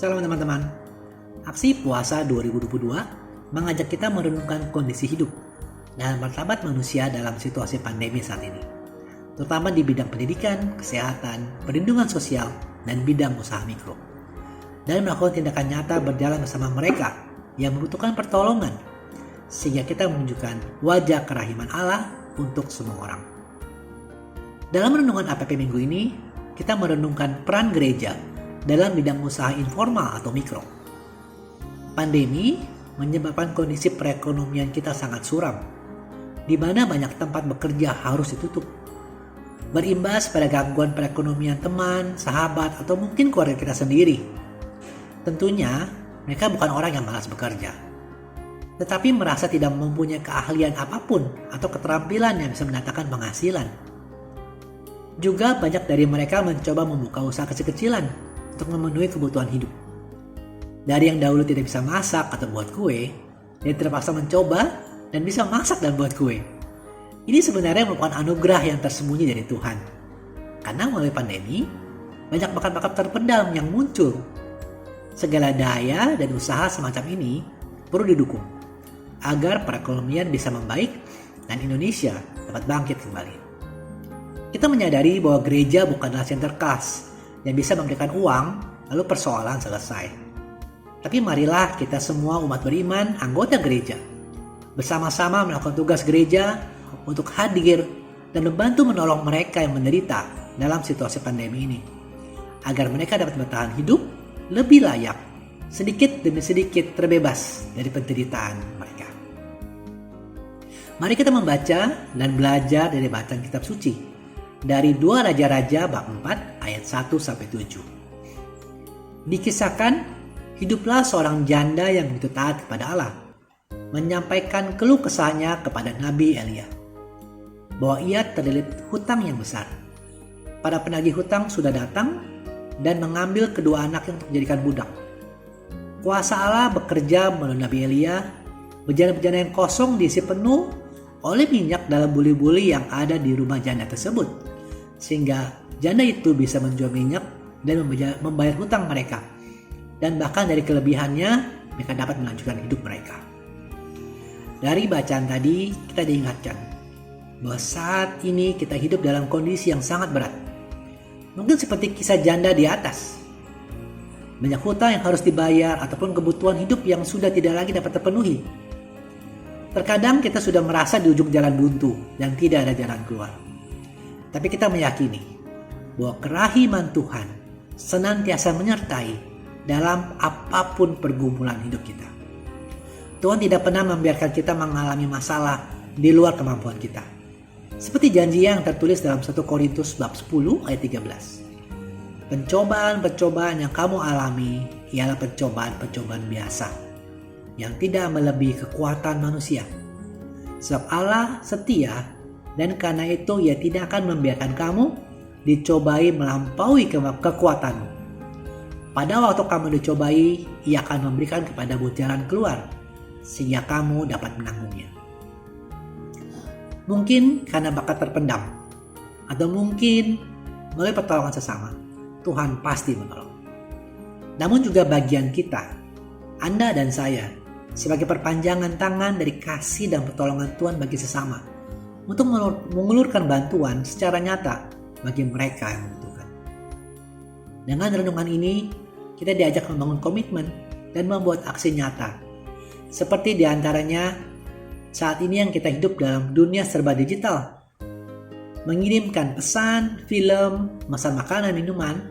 Salam teman-teman. Aksi Puasa 2022 mengajak kita merenungkan kondisi hidup dan martabat manusia dalam situasi pandemi saat ini, terutama di bidang pendidikan, kesehatan, perlindungan sosial, dan bidang usaha mikro. Dan melakukan tindakan nyata berjalan bersama mereka yang membutuhkan pertolongan, sehingga kita menunjukkan wajah kerahiman Allah untuk semua orang. Dalam renungan APP minggu ini, kita merenungkan peran gereja dalam bidang usaha informal atau mikro. Pandemi menyebabkan kondisi perekonomian kita sangat suram, di mana banyak tempat bekerja harus ditutup. Berimbas pada gangguan perekonomian teman, sahabat, atau mungkin keluarga kita sendiri. Tentunya, mereka bukan orang yang malas bekerja, tetapi merasa tidak mempunyai keahlian apapun atau keterampilan yang bisa mendatangkan penghasilan. Juga banyak dari mereka mencoba membuka usaha kecil-kecilan untuk memenuhi kebutuhan hidup. Dari yang dahulu tidak bisa masak atau buat kue, dia terpaksa mencoba dan bisa masak dan buat kue. Ini sebenarnya merupakan anugerah yang tersembunyi dari Tuhan. Karena melalui pandemi, banyak bakat-bakat terpendam yang muncul. Segala daya dan usaha semacam ini perlu didukung agar perekonomian bisa membaik dan Indonesia dapat bangkit kembali. Kita menyadari bahwa gereja bukanlah center kas yang bisa memberikan uang lalu persoalan selesai. Tapi marilah kita semua umat beriman, anggota gereja, bersama-sama melakukan tugas gereja untuk hadir dan membantu menolong mereka yang menderita dalam situasi pandemi ini, agar mereka dapat bertahan hidup lebih layak, sedikit demi sedikit terbebas dari penderitaan mereka. Mari kita membaca dan belajar dari bacaan kitab suci dari 2 Raja-Raja bab 4 ayat 1-7. Dikisahkan, hiduplah seorang janda yang begitu taat kepada Allah, menyampaikan keluh kesahnya kepada Nabi Elia, bahwa ia terlilit hutang yang besar. Para penagih hutang sudah datang dan mengambil kedua anaknya untuk dijadikan budak. Kuasa Allah bekerja melalui Nabi Elia, bejana-bejana yang kosong diisi penuh oleh minyak dalam buli-buli yang ada di rumah janda tersebut, sehingga janda itu bisa menjual minyak dan membayar hutang mereka, dan bahkan dari kelebihannya mereka dapat melanjutkan hidup mereka. Dari bacaan tadi kita diingatkan bahwa saat ini kita hidup dalam kondisi yang sangat berat, mungkin seperti kisah janda di atas. Banyak hutang yang harus dibayar ataupun kebutuhan hidup yang sudah tidak lagi dapat terpenuhi. Terkadang kita sudah merasa di ujung jalan buntu dan tidak ada jalan keluar. Tapi kita meyakini bahwa kerahiman Tuhan senantiasa menyertai dalam apapun pergumulan hidup kita. Tuhan tidak pernah membiarkan kita mengalami masalah di luar kemampuan kita. Seperti janji yang tertulis dalam 1 Korintus bab 10 ayat 13. Pencobaan-pencobaan yang kamu alami ialah pencobaan-pencobaan biasa yang tidak melebihi kekuatan manusia. Sebab Allah setia, dan karena itu Ia tidak akan membiarkan kamu dicobai melampaui kekuatanmu. Pada waktu kamu dicobai, Ia akan memberikan kepadamu jalan keluar, sehingga kamu dapat menanggungnya. Mungkin karena bakat terpendam, atau mungkin melalui pertolongan sesama, Tuhan pasti menolong. Namun juga bagian kita, Anda dan saya, sebagai perpanjangan tangan dari kasih dan pertolongan Tuhan bagi sesama, untuk mengulurkan bantuan secara nyata bagi mereka yang membutuhkan. Dengan renungan ini, kita diajak membangun komitmen dan membuat aksi nyata. Seperti diantaranya saat ini yang kita hidup dalam dunia serba digital. Mengirimkan pesan, film, pesan makanan, minuman,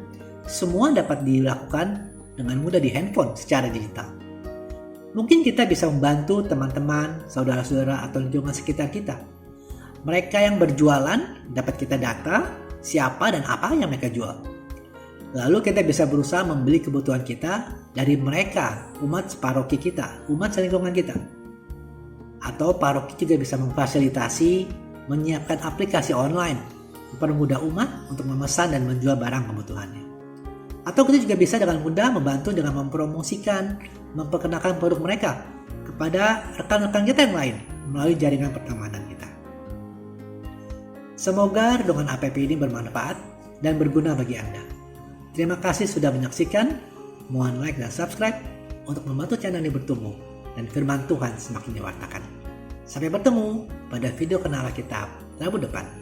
semua dapat dilakukan dengan mudah di handphone secara digital. Mungkin kita bisa membantu teman-teman, saudara-saudara atau lingkungan sekitar kita. Mereka yang berjualan dapat kita data siapa dan apa yang mereka jual. Lalu kita bisa berusaha membeli kebutuhan kita dari mereka, umat paroki kita, umat selingkungan kita. Atau paroki juga bisa memfasilitasi menyiapkan aplikasi online mempermudah umat untuk memesan dan menjual barang kebutuhannya. Atau kita juga bisa dengan mudah membantu dengan mempromosikan, memperkenalkan produk mereka kepada rekan-rekan kita yang lain melalui jaringan pertemanan kita. Semoga renungan APP ini bermanfaat dan berguna bagi Anda. Terima kasih sudah menyaksikan. Mohon like dan subscribe untuk membantu channel ini bertumbuh dan firman Tuhan semakin diwartakan. Sampai bertemu pada video Kenal Alkitab Rabu depan.